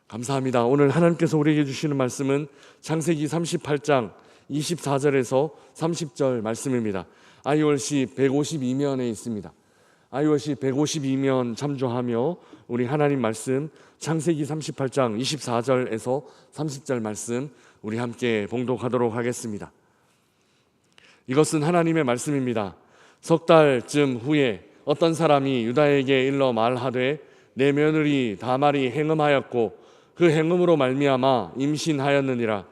감사합니다. 오늘 하나님께서 우리에게 주시는 말씀은 창세기 38장 24절에서 30절 말씀입니다. IORC 152면에 있습니다. IORC 152면 참조하며 우리 하나님 말씀 창세기 38장 24절에서 30절 말씀 우리 함께 봉독하도록 하겠습니다. 이것은 하나님의 말씀입니다. 석 달쯤 후에 어떤 사람이 유다에게 일러 말하되 내 며느리 다말이 행음하였고 그 행음으로 말미암아 임신하였느니라.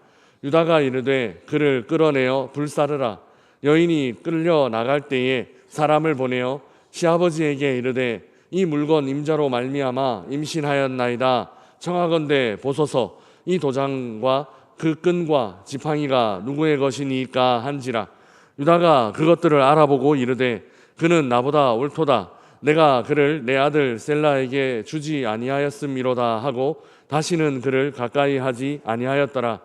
유다가 이르되 그를 끌어내어 불사르라. 여인이 끌려 나갈 때에 사람을 보내어 시아버지에게 이르되 이 물건 임자로 말미암아 임신하였나이다. 청하건대 보소서. 이 도장과 그 끈과 지팡이가 누구의 것이니까 한지라. 유다가 그것들을 알아보고 이르되 그는 나보다 옳도다. 내가 그를 내 아들 셀라에게 주지 아니하였음이로다 하고 다시는 그를 가까이 하지 아니하였더라.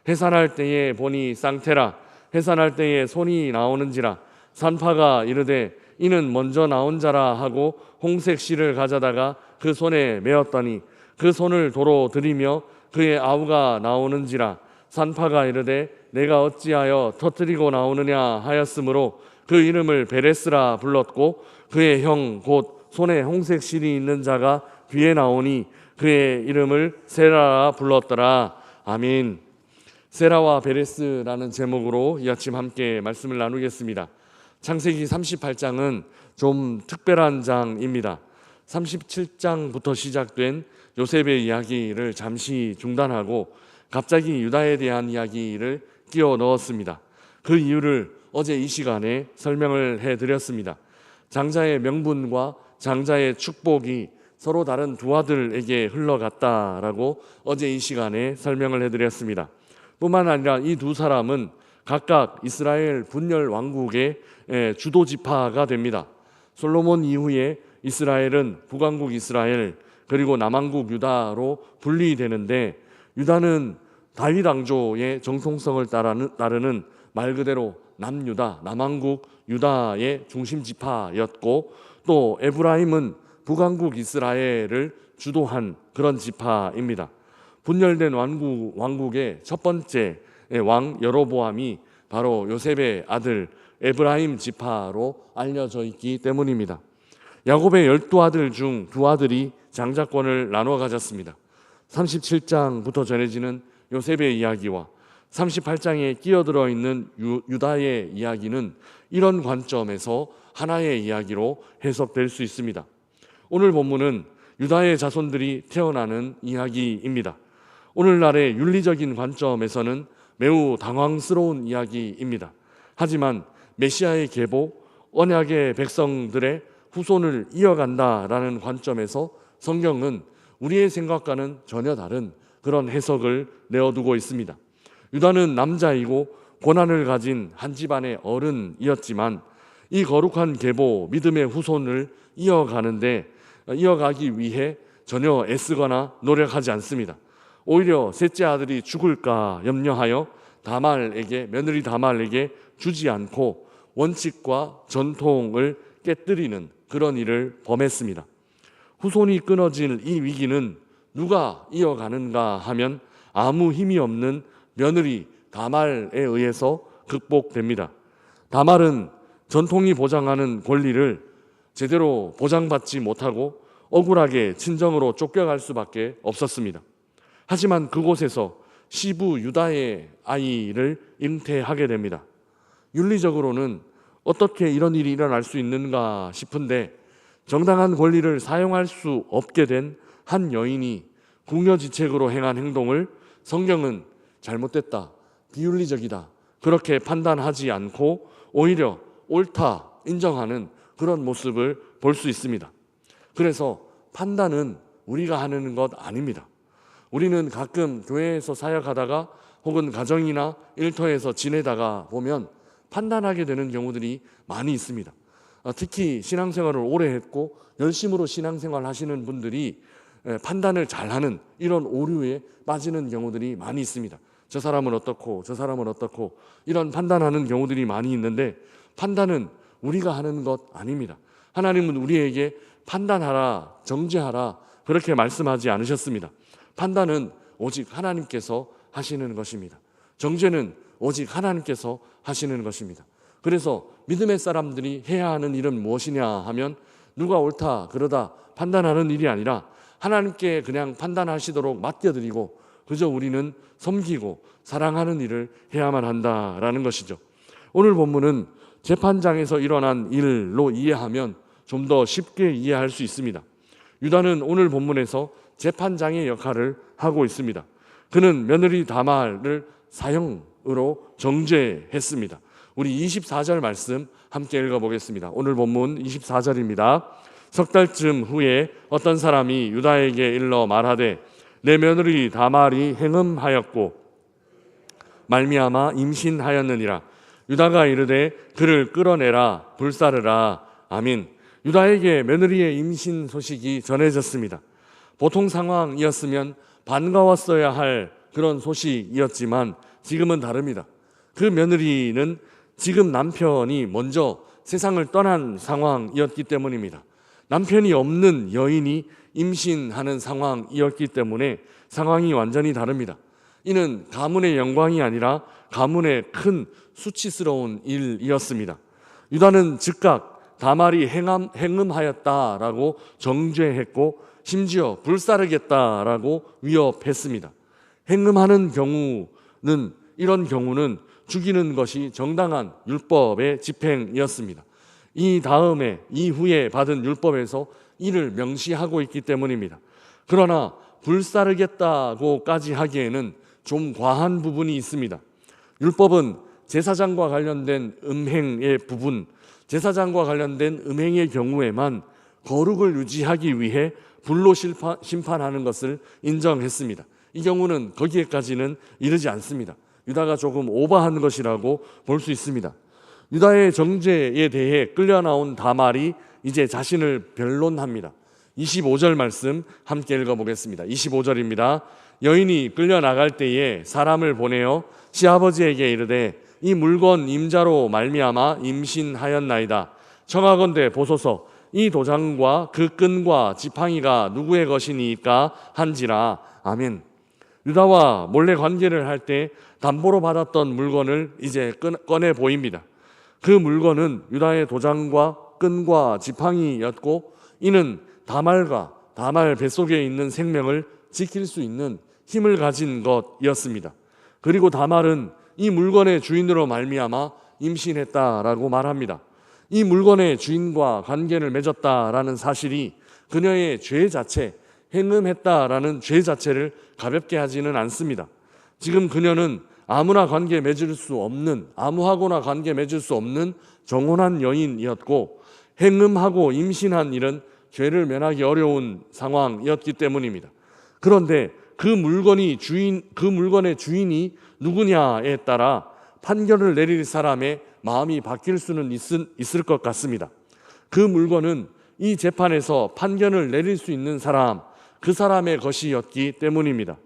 해산할 때에 보니 쌍태라. 해산할 때에 손이 나오는지라. 산파가 이르되 이는 먼저 나온 자라 하고 홍색 실을 가져다가 그 손에 메었더니 그 손을 도로 들이며 그의 아우가 나오는지라. 산파가 이르되 내가 어찌하여 터뜨리고 나오느냐 하였으므로 그 이름을 베레스라 불렀고 그의 형 곧 손에 홍색 실이 있는 자가 뒤에 나오니 그의 이름을 세라라 불렀더라. 아멘. 세라와 베레스라는 제목으로 이 아침 함께 말씀을 나누겠습니다. 창세기 38장은 좀 특별한 장입니다. 37장부터 시작된 요셉의 이야기를 잠시 중단하고 갑자기 유다에 대한 이야기를 끼워 넣었습니다. 그 이유를 어제 이 시간에 설명을 해드렸습니다. 장자의 명분과 장자의 축복이 서로 다른 두 아들에게 흘러갔다라고 어제 이 시간에 설명을 해드렸습니다. 뿐만 아니라 이 두 사람은 각각 이스라엘 분열 왕국의 주도 지파가 됩니다. 솔로몬 이후에 이스라엘은 북왕국 이스라엘 그리고 남왕국 유다로 분리되는데 유다는 다윗 왕조의 정통성을 따르는 말 그대로 남유다, 남왕국 유다의 중심 지파였고 또 에브라임은 북왕국 이스라엘을 주도한 그런 지파입니다. 분열된 왕국의 첫 번째 왕 여로보암이 바로 요셉의 아들 에브라임 지파로 알려져 있기 때문입니다. 야곱의 12아들 중 두 아들이 장자권을 나눠 가졌습니다. 37장부터 전해지는 요셉의 이야기와 38장에 끼어들어 있는 유다의 이야기는 이런 관점에서 하나의 이야기로 해석될 수 있습니다. 오늘 본문은 유다의 자손들이 태어나는 이야기입니다. 오늘날의 윤리적인 관점에서는 매우 당황스러운 이야기입니다. 하지만 메시아의 계보, 언약의 백성들의 후손을 이어간다라는 관점에서 성경은 우리의 생각과는 전혀 다른 그런 해석을 내어두고 있습니다. 유다는 남자이고 고난을 가진 한 집안의 어른이었지만 이 거룩한 계보, 믿음의 후손을 이어가기 위해 전혀 애쓰거나 노력하지 않습니다. 오히려 셋째 아들이 죽을까 염려하여 며느리 다말에게 주지 않고 원칙과 전통을 깨뜨리는 그런 일을 범했습니다. 후손이 끊어질 이 위기는 누가 이어가는가 하면 아무 힘이 없는 며느리 다말에 의해서 극복됩니다. 다말은 전통이 보장하는 권리를 제대로 보장받지 못하고 억울하게 친정으로 쫓겨갈 수밖에 없었습니다. 하지만 그곳에서 시부 유다의 아이를 잉태하게 됩니다. 윤리적으로는 어떻게 이런 일이 일어날 수 있는가 싶은데 정당한 권리를 사용할 수 없게 된 한 여인이 궁여지책으로 행한 행동을 성경은 잘못됐다, 비윤리적이다 그렇게 판단하지 않고 오히려 옳다 인정하는 그런 모습을 볼 수 있습니다. 그래서 판단은 우리가 하는 것 아닙니다. 우리는 가끔 교회에서 사역하다가 혹은 가정이나 일터에서 지내다가 보면 판단하게 되는 경우들이 많이 있습니다. 특히 신앙생활을 오래 했고 열심으로 신앙생활 하시는 분들이 판단을 잘하는 이런 오류에 빠지는 경우들이 많이 있습니다. 저 사람은 어떻고 저 사람은 어떻고 이런 판단하는 경우들이 많이 있는데 판단은 우리가 하는 것 아닙니다. 하나님은 우리에게 판단하라, 정죄하라 그렇게 말씀하지 않으셨습니다. 판단은 오직 하나님께서 하시는 것입니다. 정죄는 오직 하나님께서 하시는 것입니다. 그래서 믿음의 사람들이 해야 하는 일은 무엇이냐 하면 누가 옳다 그러다 판단하는 일이 아니라 하나님께 그냥 판단하시도록 맡겨드리고 그저 우리는 섬기고 사랑하는 일을 해야만 한다라는 것이죠. 오늘 본문은 재판장에서 일어난 일로 이해하면 좀 더 쉽게 이해할 수 있습니다. 유다는 오늘 본문에서 재판장의 역할을 하고 있습니다. 그는 며느리 다말을 사형으로 정죄했습니다. 우리 24절 말씀 함께 읽어보겠습니다. 오늘 본문 24절입니다. 석 달쯤 후에 어떤 사람이 유다에게 일러 말하되 내 며느리 다말이 행음하였고 말미암아 임신하였느니라. 유다가 이르되 그를 끌어내라 불사르라. 아멘. 유다에게 며느리의 임신 소식이 전해졌습니다. 보통 상황이었으면 반가웠어야 할 그런 소식이었지만 지금은 다릅니다. 그 며느리는 지금 남편이 먼저 세상을 떠난 상황이었기 때문입니다. 남편이 없는 여인이 임신하는 상황이었기 때문에 상황이 완전히 다릅니다. 이는 가문의 영광이 아니라 가문의 큰 수치스러운 일이었습니다. 유다는 즉각 다말이 행음하였다라고 정죄했고 심지어 불사르겠다라고 위협했습니다. 행음하는 경우는 이런 경우는 죽이는 것이 정당한 율법의 집행이었습니다. 이 다음에 이후에 받은 율법에서 이를 명시하고 있기 때문입니다. 그러나 불사르겠다고까지 하기에는 좀 과한 부분이 있습니다. 율법은 제사장과 관련된 음행의 부분, 제사장과 관련된 음행의 경우에만 거룩을 유지하기 위해 불로 심판하는 것을 인정했습니다. 이 경우는 거기에까지는 이르지 않습니다. 유다가 조금 오버한 것이라고 볼 수 있습니다. 유다의 정죄에 대해 끌려 나온 다말이 이제 자신을 변론합니다. 25절 말씀 함께 읽어보겠습니다. 25절입니다. 여인이 끌려 나갈 때에 사람을 보내어 시아버지에게 이르되 이 물건 임자로 말미암아 임신하였나이다. 청하건대 보소서 이 도장과 그 끈과 지팡이가 누구의 것이니까 한지라. 아멘. 유다와 몰래 관계를 할 때 담보로 받았던 물건을 이제 꺼내 보입니다. 그 물건은 유다의 도장과 끈과 지팡이였고 이는 다말과 다말 뱃속에 있는 생명을 지킬 수 있는 힘을 가진 것이었습니다. 그리고 다말은 이 물건의 주인으로 말미암아 임신했다라고 말합니다. 이 물건의 주인과 관계를 맺었다라는 사실이 그녀의 죄 자체, 행음했다라는 죄 자체를 가볍게 하지는 않습니다. 지금 그녀는 아무하고나 관계 맺을 수 없는 정혼한 여인이었고 행음하고 임신한 일은 죄를 면하기 어려운 상황이었기 때문입니다. 그런데 그 물건의 주인이 누구냐에 따라 판결을 내릴 사람의 마음이 바뀔 수는 있을 것 같습니다. 그 물건은 이 재판에서 판결을 내릴 수 있는 사람, 그 사람의 것이었기 때문입니다.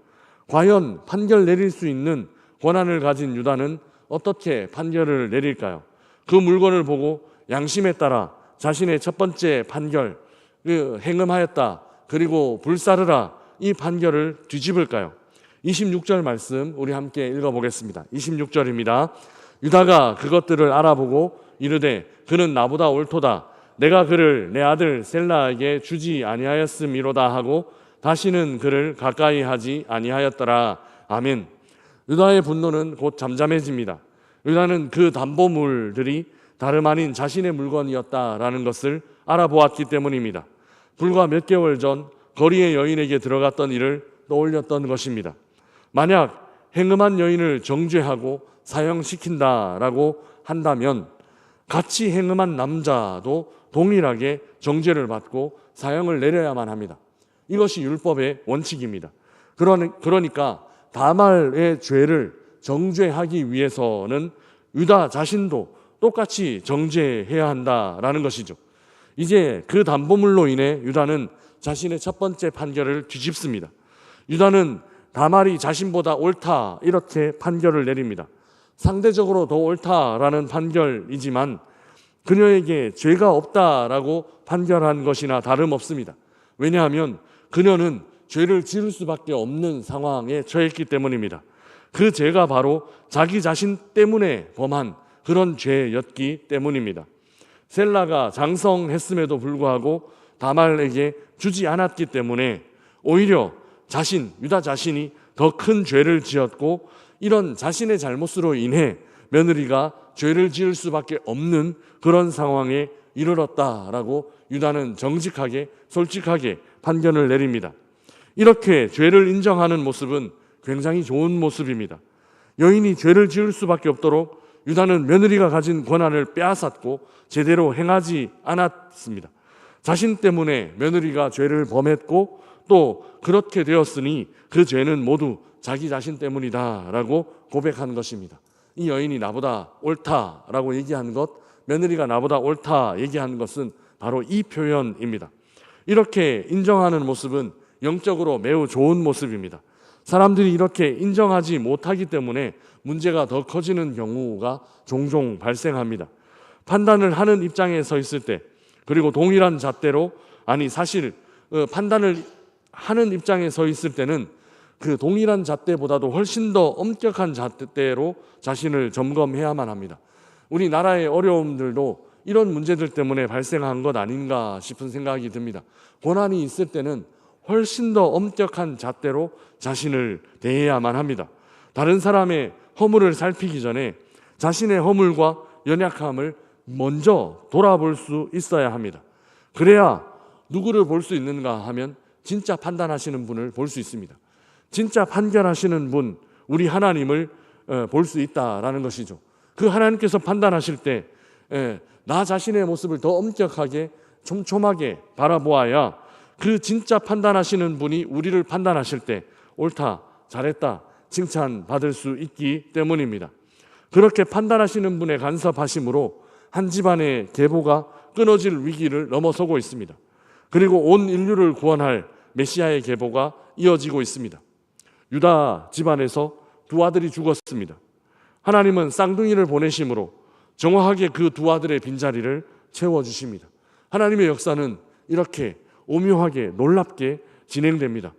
과연 판결 내릴 수 있는 권한을 가진 유다는 어떻게 판결을 내릴까요? 그 물건을 보고 양심에 따라 자신의 첫 번째 판결, 행음하였다, 그리고 불사르라, 이 판결을 뒤집을까요? 26절 말씀 우리 함께 읽어보겠습니다. 26절입니다. 유다가 그것들을 알아보고 이르되 그는 나보다 옳도다. 내가 그를 내 아들 셀라에게 주지 아니하였음이로다 하고 다시는 그를 가까이 하지 아니하였더라. 아멘. 유다의 분노는 곧 잠잠해집니다. 유다는 그 담보물들이 다름 아닌 자신의 물건이었다라는 것을 알아보았기 때문입니다. 불과 몇 개월 전 거리의 여인에게 들어갔던 일을 떠올렸던 것입니다. 만약 행음한 여인을 정죄하고 사형시킨다라고 한다면 같이 행음한 남자도 동일하게 정죄를 받고 사형을 내려야만 합니다. 이것이 율법의 원칙입니다. 그러니까 다말의 죄를 정죄하기 위해서는 유다 자신도 똑같이 정죄해야 한다라는 것이죠. 이제 그 담보물로 인해 유다는 자신의 첫 번째 판결을 뒤집습니다. 유다는 다말이 자신보다 옳다 이렇게 판결을 내립니다. 상대적으로 더 옳다라는 판결이지만 그녀에게 죄가 없다라고 판결한 것이나 다름없습니다. 왜냐하면 그녀는 죄를 지을 수밖에 없는 상황에 처했기 때문입니다. 그 죄가 바로 자기 자신 때문에 범한 그런 죄였기 때문입니다. 셀라가 장성했음에도 불구하고 다말에게 주지 않았기 때문에 오히려 유다 자신이 더 큰 죄를 지었고, 이런 자신의 잘못으로 인해 며느리가 죄를 지을 수밖에 없는 그런 상황에 이르렀다라고 유다는 정직하게 솔직하게 판결을 내립니다. 이렇게 죄를 인정하는 모습은 굉장히 좋은 모습입니다. 여인이 죄를 지을 수밖에 없도록 유다는 며느리가 가진 권한을 빼앗았고 제대로 행하지 않았습니다. 자신 때문에 며느리가 죄를 범했고 또 그렇게 되었으니 그 죄는 모두 자기 자신 때문이다라고 고백한 것입니다. 이 여인이 나보다 옳다라고 얘기한 것, 며느리가 나보다 옳다 얘기한 것은 바로 이 표현입니다. 이렇게 인정하는 모습은 영적으로 매우 좋은 모습입니다. 사람들이 이렇게 인정하지 못하기 때문에 문제가 더 커지는 경우가 종종 발생합니다. 판단을 하는 입장에 서 있을 때, 그리고 동일한 잣대로 판단을 하는 입장에 서 있을 때는 그 동일한 잣대보다도 훨씬 더 엄격한 잣대로 자신을 점검해야만 합니다. 우리나라의 어려움들도 이런 문제들 때문에 발생한 것 아닌가 싶은 생각이 듭니다. 고난이 있을 때는 훨씬 더 엄격한 잣대로 자신을 대해야만 합니다. 다른 사람의 허물을 살피기 전에 자신의 허물과 연약함을 먼저 돌아볼 수 있어야 합니다. 그래야 누구를 볼 수 있는가 하면 진짜 판단하시는 분을 볼 수 있습니다. 진짜 판결하시는 분, 우리 하나님을 볼 수 있다라는 것이죠. 그 하나님께서 판단하실 때 나 자신의 모습을 더 엄격하게 촘촘하게 바라보아야 그 진짜 판단하시는 분이 우리를 판단하실 때 옳다, 잘했다 칭찬받을 수 있기 때문입니다. 그렇게 판단하시는 분의 간섭하심으로 한 집안의 계보가 끊어질 위기를 넘어서고 있습니다. 그리고 온 인류를 구원할 메시아의 계보가 이어지고 있습니다. 유다 집안에서 두 아들이 죽었습니다. 하나님은 쌍둥이를 보내심으로 정확하게 그 두 아들의 빈자리를 채워주십니다. 하나님의 역사는 이렇게 오묘하게 놀랍게 진행됩니다.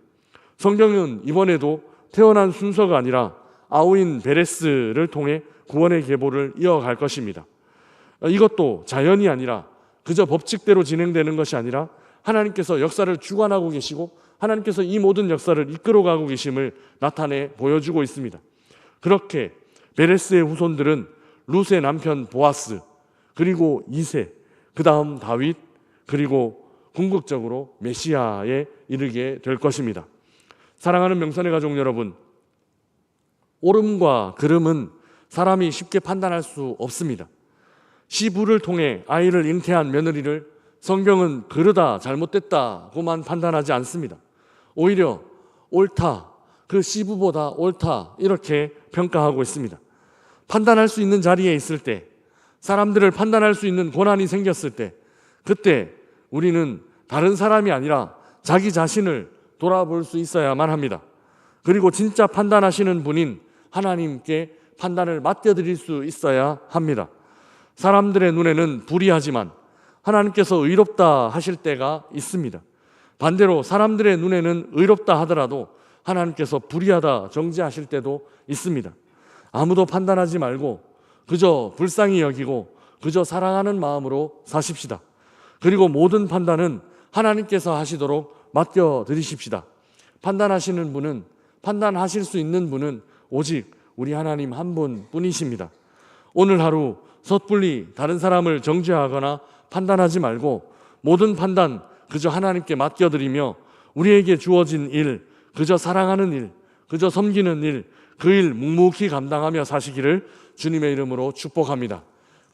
성경은 이번에도 태어난 순서가 아니라 아우인 베레스를 통해 구원의 계보를 이어갈 것입니다. 이것도 자연이 아니라 그저 법칙대로 진행되는 것이 아니라 하나님께서 역사를 주관하고 계시고 하나님께서 이 모든 역사를 이끌어가고 계심을 나타내 보여주고 있습니다. 그렇게 베레스의 후손들은 룻의 남편 보아스, 그리고 이세, 그 다음 다윗, 그리고 궁극적으로 메시아에 이르게 될 것입니다. 사랑하는 명선의 가족 여러분, 옳음과 그름은 사람이 쉽게 판단할 수 없습니다. 시부를 통해 아이를 잉태한 며느리를 성경은 그러다 잘못됐다고만 판단하지 않습니다. 오히려 옳다, 그 시부보다 옳다 이렇게 평가하고 있습니다. 판단할 수 있는 자리에 있을 때, 사람들을 판단할 수 있는 고난이 생겼을 때, 그때 우리는 다른 사람이 아니라 자기 자신을 돌아볼 수 있어야만 합니다. 그리고 진짜 판단하시는 분인 하나님께 판단을 맡겨드릴 수 있어야 합니다. 사람들의 눈에는 불의하지만 하나님께서 의롭다 하실 때가 있습니다. 반대로 사람들의 눈에는 의롭다 하더라도 하나님께서 불의하다 정죄하실 때도 있습니다. 아무도 판단하지 말고 그저 불쌍히 여기고 그저 사랑하는 마음으로 사십시다. 그리고 모든 판단은 하나님께서 하시도록 맡겨드리십시다. 판단하시는 분은, 판단하실 수 있는 분은 오직 우리 하나님 한 분뿐이십니다. 오늘 하루 섣불리 다른 사람을 정죄하거나 판단하지 말고 모든 판단 그저 하나님께 맡겨드리며 우리에게 주어진 일, 그저 사랑하는 일, 그저 섬기는 일, 그 일 묵묵히 감당하며 사시기를 주님의 이름으로 축복합니다.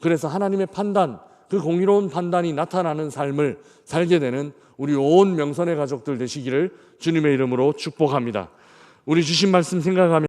그래서 하나님의 판단, 그 공의로운 판단이 나타나는 삶을 살게 되는 우리 온 명선의 가족들 되시기를 주님의 이름으로 축복합니다. 우리 주신 말씀 생각하며